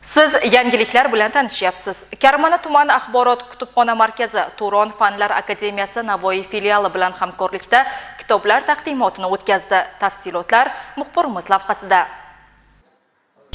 Siz yangiliklar bilan tanishyapsiz. Karmana tumani axborot kutubxona markazi Turon Fanlar akademiyasi Navoiy filiali bilan hamkorlikda kitoblar taqdimotini o'tkazdi. Tafsilotlar muxbirimiz lavhasida.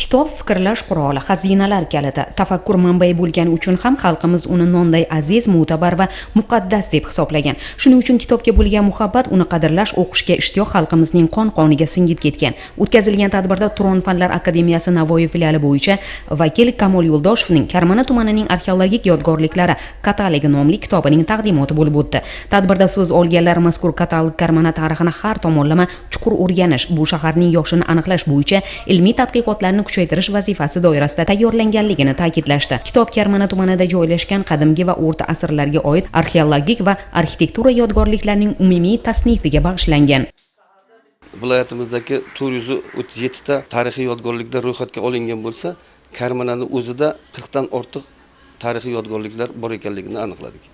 Kitob fikrlash quroli, xazinalar kaliti, tafakkur manbai bo'lgani uchun ham xalqimiz uni nonday aziz, mo'tabar va muqaddas deb hisoblagan. Shuning uchun kitobga bo'lgan muhabbat, uni qadrlash, o'qishga ishtiyoq xalqimizning qon-qoniga singib ketgan. O'tkazilgan tadbirda Turon Fanlar akademiyasi Navoiy filiali bo'yicha vakil Kamol Yo'ldoshevning Karmana tumanining arxeologik yodgorliklari katalogi nomli kitobining taqdimoti bo'lib o'tdi. Tadbirda so'z olganlar mazkur katalog Karmana tarixini har tomonlama chuqur o'rganish, bu shaharning yoshini aniqlash bo'yicha ilmiy tadqiqotlarni kuchaytirish vazifasi doirasida tayyorlanganligini ta'kidlashdi. Kitob Karmana tumanida joylashgan qadimgi va o'rta asrlarga oid arxeologik va arxitektura yodgorliklarining umumiy tasnifiga bag'ishlangan. Viloyatimizdagi 437 ta tarixiy yodgorliklar ro'yxatga olingan bo'lsa, Karmanani o'zida 40 dan ortiq tarixiy yodgorliklar bor ekanligini aniqladik.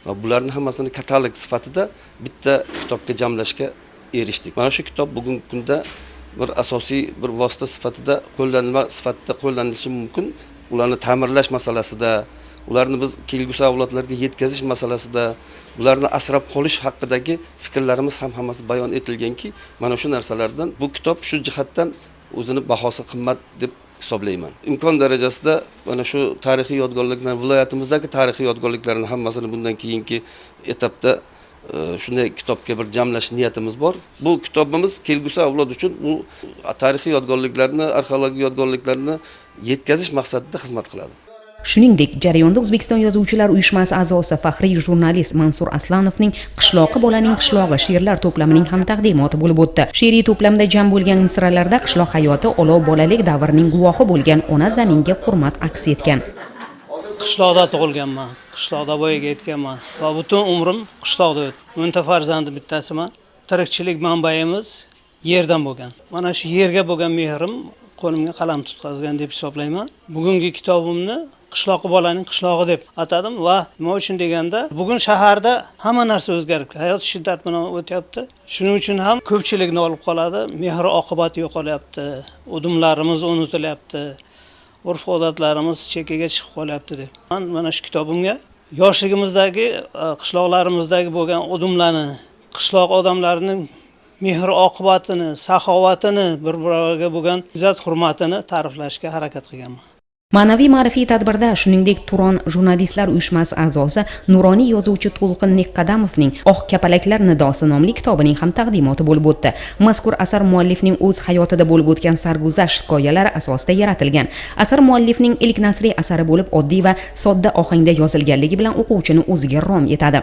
Va bularning hammasini katalog sifatida bitta kitobga jamlashga erishdik. Mana shu kitob bugungi kunda bir asosiy bir vosita sifatida qo'llanilishi mumkin. Ularni ta'mirlash masalasida, ularni biz kelgusi avlodlarga yetkazish masalasida, ularni asrab qolish haqidagi fikrlarimiz ham hammasi bayon etilganki, mana shu narsalardan bu kitob shu jihatdan o'zini bahosi qimmat deb hisoblayman. Imkon darajasida mana shu tarixiy yodgorliklar, viloyatimizdagi tarixiy yodgorliklarning hammasini bundan keyingi etapda shunday kitobga bir jamlash niyatimiz bor. Bu kitobimiz kelgusi avlod uchun bu tarixiy yodgorliklarni, arxeologik yodgorliklarni yetkazish maqsadida xizmat qiladi. Shuningdek, jarayonda O'zbekiston Yozuvchilar uyushmasi a'zosi faxriy jurnalist Mansur Aslanovning Qishloqi bolaning qishlog'i she'rlar to'plamining ham taqdimoti bo'lib o'tdi. She'riy to'plamda jam bo'lgan misralarda qishloq hayoti, olov bolalik davrining guvohi bo'lgan ona zaminga hurmat aks etgan. Qishloqda tug'ilganman, qishloqda voyaga yetganman va butun umrim qishloqda o'tdi. 10 ta farzandi bittasiman. Tirikchilik manbayimiz yerdan bo'lgan. Mana shu yerga bo'lgan mehrim qo'limga qalam tutqazgan deb hisoblayman. Bugungi kitobimni Qishloqi bolaning qishlog'i deb atadim va nima uchun deganda, bugun shaharda hamma narsa o'zgarib, hayot shiddat bilan o'tyapti. Shuning uchun ham ko'pchilikni olib qoladi, mehr oqibati yo'qolyapti, udumlarimiz unutilyapti. Urf-odatlarimiz chekkaga chiqib qolyapti deb. Mana shu kitobimga yoshligimizdagi, qishloqlarimizdagi bo'lgan udumlarni, qishloq odamlarining mehr oqibatini, saxovatini, bir-biriga bo'lgan izzat hurmatini ta'riflashga harakat qilganman. Ma'naviy ma'rifiy tadbirda shuningdek Turon jurnalistlar uyushmasi a'zosi nuroniy yozuvchi To'lqin Neqqadamovning Oq kapalaklar nidosi nomli kitobining ham taqdimoti bo'lib o'tdi. Mazkur asar muallifning o'z hayotida bo'lib o'tgan sarguzasht hikoyalari asosida yaratilgan. Asar muallifning ilk nasriy asari bo'lib, oddiy va sodda ohangda yozilganligi bilan o'quvchini o'ziga rom etadi.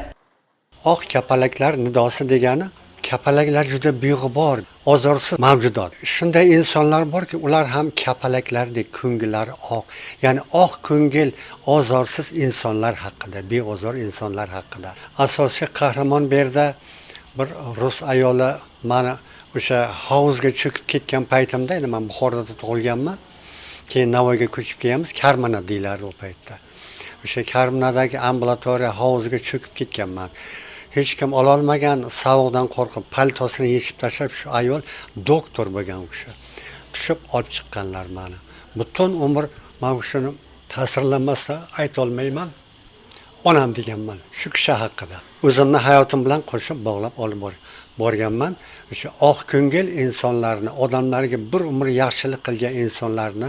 Oq kapalaklar nidosi degani kapalaklar juda beg'ubor, ozorsiz mavjudot. Shunday insonlar borki, ular ham kapalaklardek ko'ngillari oq. Ya'ni oq ko'ngil, ozorsiz insonlar haqida, beozor insonlar haqida. Asosiy qahramon bu yerda bir rus ayoli mana o'sha hovuzga cho'kib ketgan paytimda, endi men Buxoroda tug'ilganman. Keyin Navoiyga ko'chib kelganmiz, Karmana deyiladi u paytda. O'sha Karmanadagi ambulatoriya hovuzga cho'kib ketganman. Hech kim ololmagan, sovuqdan qo'rqib paltosini yechib tashlab shu ayol doktor bo'lgan u kishi. Tushib olib chiqqanlar meni. Butun umr men shuni ta'sirlanmasa ayta olmayman. Onam deganman shu kishi haqida. O'zimni hayotim bilan qo'shib bog'lab olib borganman. O'sha oq ko'ngil insonlarni, odamlarga bir umr yaxshilik qilgan insonlarni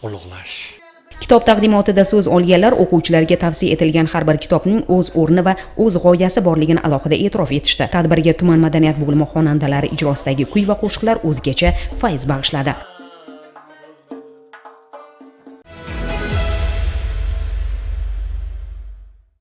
ulug'lash. Kitob taqdimotida so'z olganlar o'quvchilarga tavsiya etilgan har bir kitobning o'z o'rni va o'z g'oyasi borligini alohida e'tirof etishdi. Tadbirga tuman madaniyat bo'limi xonandalari ijrosidagi kuy va qo'shiqlar o'zgacha fayz bag'ishladi.